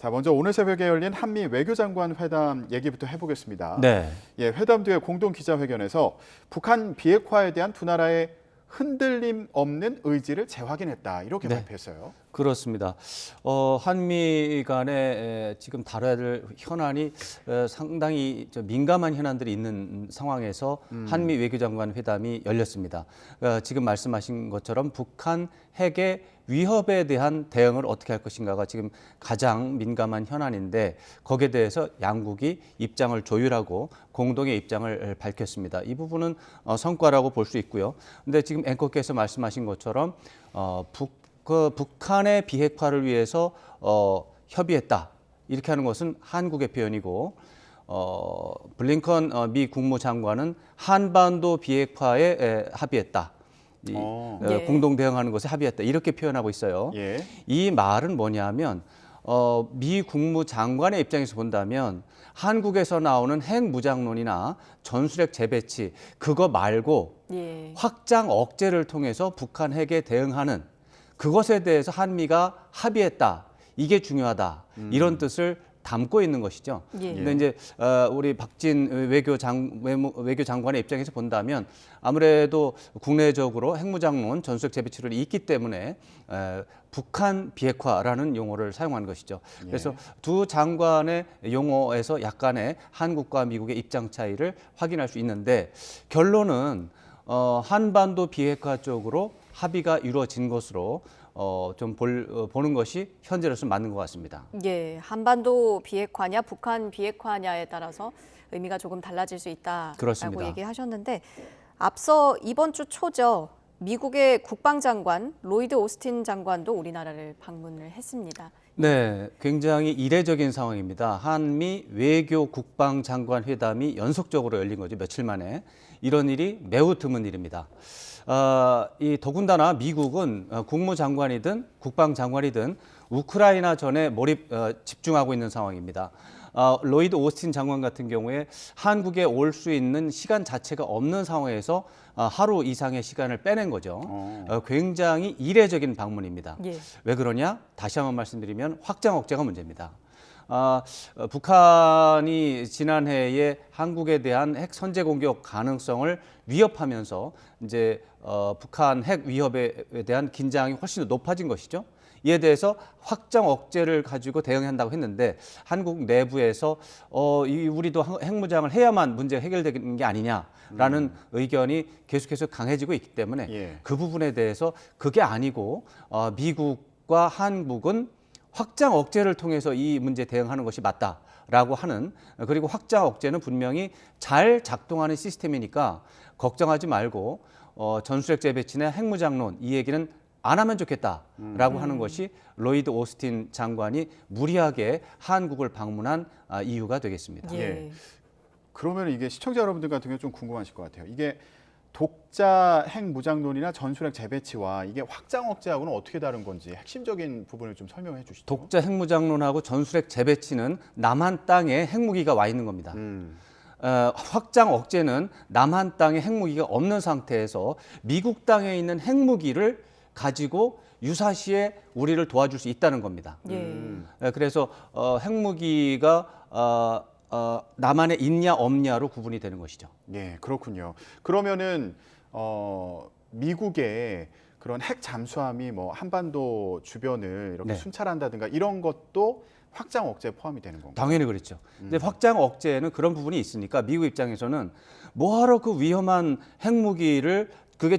자, 먼저 오늘 새벽에 열린 한미 외교장관 회담 얘기부터 해보겠습니다. 네. 예, 회담 뒤에 공동 기자회견에서 북한 비핵화에 대한 두 나라의 흔들림 없는 의지를 재확인했다 이렇게 네. 발표했어요. 그렇습니다. 한미 간에 지금 다뤄야 될 현안이 상당히 민감한 현안들이 있는 상황에서 한미 외교장관 회담이 열렸습니다. 지금 말씀하신 것처럼 북한 핵의 위협에 대한 대응을 어떻게 할 것인가가 지금 가장 민감한 현안인데 거기에 대해서 양국이 입장을 조율하고 공동의 입장을 밝혔습니다. 이 부분은 성과라고 볼 수 있고요. 근데 지금 앵커께서 말씀하신 것처럼 북한의 비핵화를 위해서 협의했다 이렇게 하는 것은 한국의 표현이고 블링컨 미 국무장관은 한반도 비핵화에 합의했다. 네. 공동 대응하는 것에 합의했다 이렇게 표현하고 있어요. 예. 이 말은 뭐냐면 미 국무장관의 입장에서 본다면 한국에서 나오는 핵무장론이나 전술핵 재배치 그거 말고 확장 억제를 통해서 북한 핵에 대응하는 그것에 대해서 한미가 합의했다. 이게 중요하다. 이런 뜻을 담고 있는 것이죠. 근데 이제 우리 박진 외교장관의 입장에서 본다면 아무래도 국내적으로 핵무장론, 전술핵 재배치론이 있기 때문에 북한 비핵화라는 용어를 사용한 것이죠. 그래서 두 장관의 용어에서 약간의 한국과 미국의 입장 차이를 확인할 수 있는데 결론은 한반도 비핵화 쪽으로 합의가 이루어진 것으로 좀 보는 것이 현재로서 맞는 것 같습니다. 예, 한반도 비핵화냐 북한 비핵화냐에 따라서 의미가 조금 달라질 수 있다라고 그렇습니다. 얘기하셨는데 앞서 이번 주 초죠. 미국의 국방장관 로이드 오스틴 장관도 우리나라를 방문을 했습니다. 네, 굉장히 이례적인 상황입니다. 한미 외교 국방장관 회담이 연속적으로 열린 거죠. 며칠 만에. 이런 일이 매우 드문 일입니다. 더군다나 미국은 국무장관이든 국방장관이든 우크라이나 전에 집중하고 있는 상황입니다. 로이드 오스틴 장관 같은 경우에 한국에 올 수 있는 시간 자체가 없는 상황에서 하루 이상의 시간을 빼낸 거죠. 굉장히 이례적인 방문입니다. 왜 그러냐? 다시 한번 말씀드리면 확장 억제가 문제입니다. 북한이 지난해에 한국에 대한 핵 선제 공격 가능성을 위협하면서 이제 북한 핵 위협에 대한 긴장이 훨씬 더 높아진 것이죠. 이에 대해서 확장 억제를 가지고 대응한다고 했는데 한국 내부에서 우리도 핵무장을 해야만 문제가 해결되는 게 아니냐라는 의견이 계속해서 강해지고 있기 때문에 그 부분에 대해서 그게 아니고 미국과 한국은 확장 억제를 통해서 이 문제 대응하는 것이 맞다라고 하는 그리고 확장 억제는 분명히 잘 작동하는 시스템이니까 걱정하지 말고 전술핵 재배치나 핵무장론 이 얘기는 안 하면 좋겠다라고 하는 것이 로이드 오스틴 장관이 무리하게 한국을 방문한 이유가 되겠습니다. 예. 그러면 이게 시청자 여러분들 같은 경우 좀 궁금하실 것 같아요. 이게 독자 핵무장론이나 전술핵 재배치와 이게 확장 억제하고는 어떻게 다른 건지 핵심적인 부분을 좀 설명해 주시죠. 독자 핵무장론하고 전술핵 재배치는 남한 땅에 핵무기가 와 있는 겁니다. 확장 억제는 남한 땅에 핵무기가 없는 상태에서 미국 땅에 있는 핵무기를 가지고 유사시에 우리를 도와줄 수 있다는 겁니다. 그래서 핵무기가 남한에 있냐 없냐로 구분이 되는 것이죠. 예, 그렇군요. 그러면은 미국의 그런 핵 잠수함이 뭐 한반도 주변을 이렇게 순찰한다든가 이런 것도 확장 억제에 포함이 되는 건가요? 당연히 그렇죠. 근데 확장 억제에는 그런 부분이 있으니까 미국 입장에서는 뭐하러 그 위험한 핵무기를 그게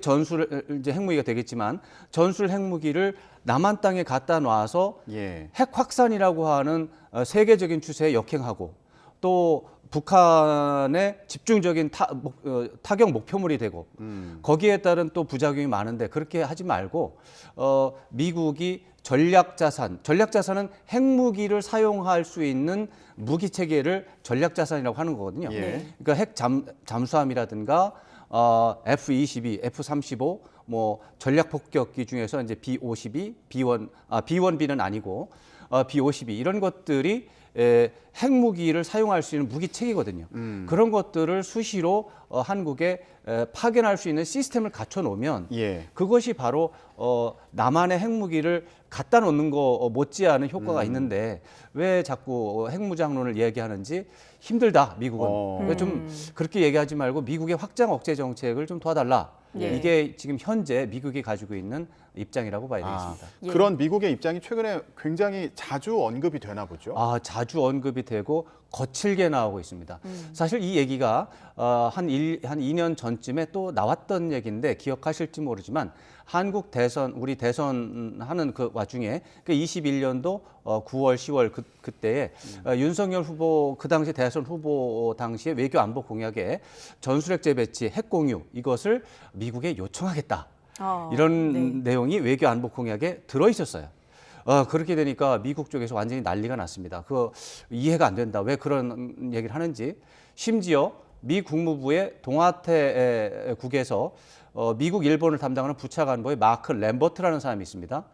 이제 핵무기가 되겠지만 전술 핵무기를 남한 땅에 갖다 놔서 핵 확산이라고 하는 세계적인 추세에 역행하고 또 북한의 집중적인 타격 목표물이 되고 거기에 따른 또 부작용이 많은데 그렇게 하지 말고 미국이 전략자산은 핵무기를 사용할 수 있는 무기 체계를 전략자산이라고 하는 거거든요. 그러니까 핵 잠수함이라든가 F-22, F-35, 뭐 전략 폭격기 중에서 이제 B-52, B-1B는 아니고 B-52 이런 것들이 핵무기를 사용할 수 있는 무기체계거든요. 그런 것들을 수시로 한국에 파견할 수 있는 시스템을 갖춰 놓으면 예. 그것이 바로 남한의 핵무기를 갖다 놓는 거 못지않은 효과가 있는데 왜 자꾸 핵무장론을 얘기하는지 힘들다 미국은. 왜 좀 그렇게 얘기하지 말고 미국의 확장 억제 정책을 좀 도와달라. 예. 이게 지금 현재 미국이 가지고 있는 입장이라고 봐야 되겠습니다. 예. 그런 미국의 입장이 최근에 굉장히 자주 언급이 되나 보죠. 자주 언급이 되고 거칠게 나오고 있습니다. 사실 이 얘기가 한 2년 전쯤에 또 나왔던 얘기인데 기억하실지 모르지만 한국 대선, 우리 대선 하는 그 와중에 그 21년도 9월, 10월 그때에 윤석열 후보 그 당시 대선 후보 당시에 외교 안보 공약에 전술핵 재배치, 핵 공유 이것을 미국에 요청하겠다. 이런 네. 내용이 외교 안보 공약에 들어 있었어요. 그렇게 되니까 미국 쪽에서 완전히 난리가 났습니다. 그거 이해가 안 된다. 왜 그런 얘기를 하는지. 심지어 미 국무부의 동아태국에서 미국, 일본을 담당하는 부차관보의 마크 램버트라는 사람이 있습니다.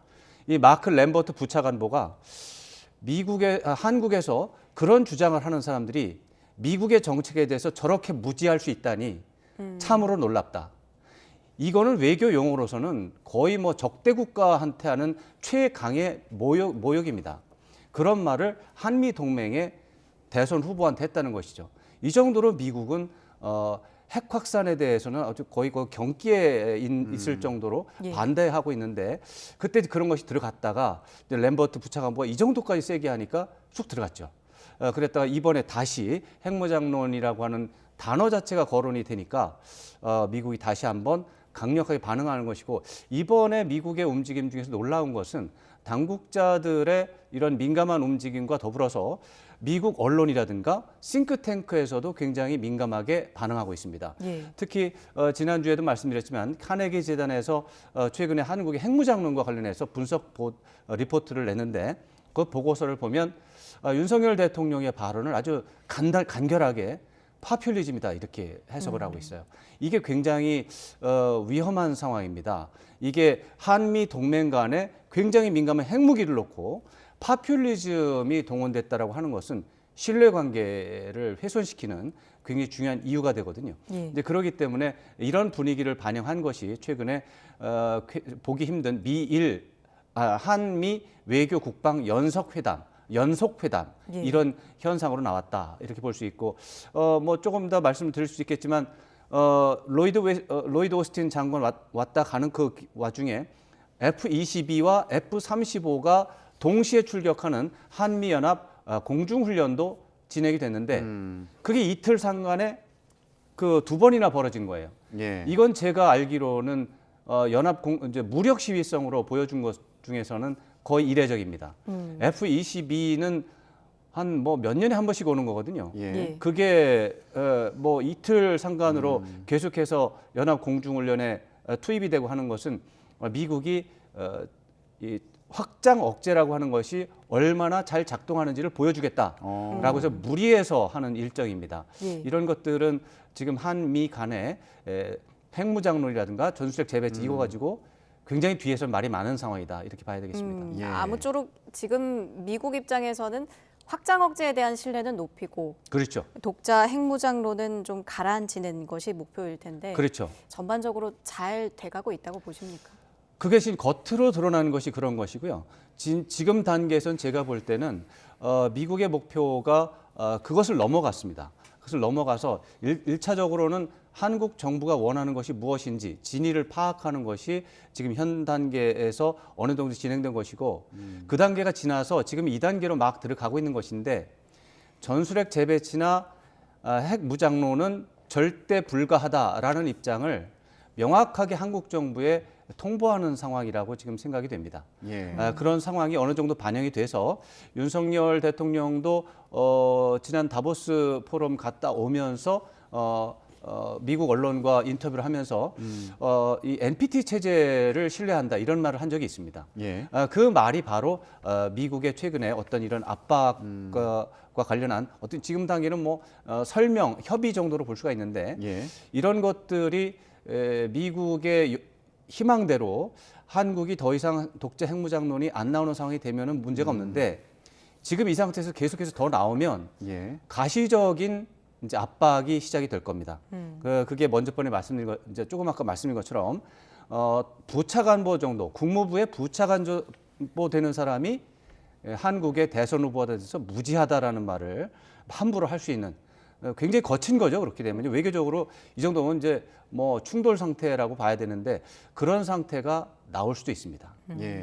이 마크 램버트 부차관보가 한국에서 그런 주장을 하는 사람들이 미국의 정책에 대해서 저렇게 무지할 수 있다니 참으로 놀랍다. 이거는 외교 용어로서는 거의 뭐 적대 국가한테 하는 최강의 모욕입니다. 그런 말을 한미 동맹의 대선 후보한테 했다는 것이죠. 이 정도로 미국은 핵 확산에 대해서는 아주 거의 경기에 있을 정도로 예. 반대하고 있는데 그때 그런 것이 들어갔다가 램버트 부차관보가 이 정도까지 세게 하니까 쑥 들어갔죠. 그랬다가 이번에 다시 핵무장론이라고 하는 단어 자체가 거론이 되니까 미국이 다시 한번 강력하게 반응하는 것이고 이번에 미국의 움직임 중에서 놀라운 것은 당국자들의 이런 민감한 움직임과 더불어서 미국 언론이라든가 싱크탱크에서도 굉장히 민감하게 반응하고 있습니다. 예. 특히 지난주에도 말씀드렸지만 카네기 재단에서 최근에 한국의 핵무장론과 관련해서 분석 리포트를 냈는데 그 보고서를 보면 윤석열 대통령의 발언을 아주 간결하게 파퓰리즘이다 이렇게 해석을 하고 있어요. 이게 굉장히 위험한 상황입니다. 이게 한미 동맹 간에 굉장히 민감한 핵무기를 놓고 파퓰리즘이 동원됐다라고 하는 것은 신뢰관계를 훼손시키는 굉장히 중요한 이유가 되거든요. 예. 이제 그렇기 때문에 이런 분위기를 반영한 것이 최근에 보기 힘든 한미 외교 국방 연속회담 예. 이런 현상으로 나왔다 이렇게 볼 수 있고 뭐 조금 더 말씀을 드릴 수 있겠지만 로이드 오스틴 장관 왔다 가는 그 와중에 F-22와 F-35가 동시에 출격하는 한미연합 공중훈련도 진행이 됐는데 그게 이틀 상간에 그 2번이나 벌어진 거예요. 예. 이건 제가 알기로는 이제 무력 시위성으로 보여준 것 중에서는 거의 이례적입니다. F-22는 한 뭐 몇 년에 한 번씩 오는 거거든요. 예. 예. 그게 뭐 이틀 상간으로 계속해서 연합 공중훈련에 투입이 되고 하는 것은 미국이 이 확장 억제라고 하는 것이 얼마나 잘 작동하는지를 보여주겠다라고 해서 무리해서 하는 일정입니다. 예. 이런 것들은 지금 한미 간에 핵무장론이라든가 전술핵 재배치 이거 가지고 굉장히 뒤에서 말이 많은 상황이다 이렇게 봐야 되겠습니다. 예. 아무쪼록 지금 미국 입장에서는 확장 억제에 대한 신뢰는 높이고 그렇죠. 독자 핵무장론은 좀 가라앉히는 것이 목표일 텐데 그렇죠. 전반적으로 잘 돼가고 있다고 보십니까? 그게 지금 겉으로 드러나는 것이 그런 것이고요. 지금 단계에선 제가 볼 때는 미국의 목표가 그것을 넘어갔습니다. 그것을 넘어가서 1차적으로는 한국 정부가 원하는 것이 무엇인지 진위를 파악하는 것이 지금 현 단계에서 어느 정도 진행된 것이고 그 단계가 지나서 지금 2단계로 막 들어가고 있는 것인데 전술핵 재배치나 핵 무장론은 절대 불가하다라는 입장을 명확하게 한국 정부에 통보하는 상황이라고 지금 생각이 됩니다. 예. 그런 상황이 어느 정도 반영이 돼서 윤석열 대통령도 지난 다보스 포럼 갔다 오면서 미국 언론과 인터뷰를 하면서 이 NPT 체제를 신뢰한다 이런 말을 한 적이 있습니다. 예. 그 말이 바로 미국의 최근에 어떤 이런 압박과 관련한 어떤 지금 단계는 뭐 설명, 협의 정도로 볼 수가 있는데 예. 이런 것들이 미국의 희망대로 한국이 더 이상 독재 핵무장론이 안 나오는 상황이 되면은 문제가 없는데 지금 이 상태에서 계속해서 더 나오면 예. 가시적인 이제 압박이 시작이 될 겁니다. 그게 먼저 번에 말씀드린 것, 이제 조금 아까 말씀드린 것처럼 부차관보 정도, 국무부의 부차관보 되는 사람이 한국의 대선 후보가 돼서 무지하다라는 말을 함부로 할 수 있는 굉장히 거친 거죠. 그렇게 되면 외교적으로 이 정도면 이제 뭐 충돌 상태라고 봐야 되는데 그런 상태가 나올 수도 있습니다. 예.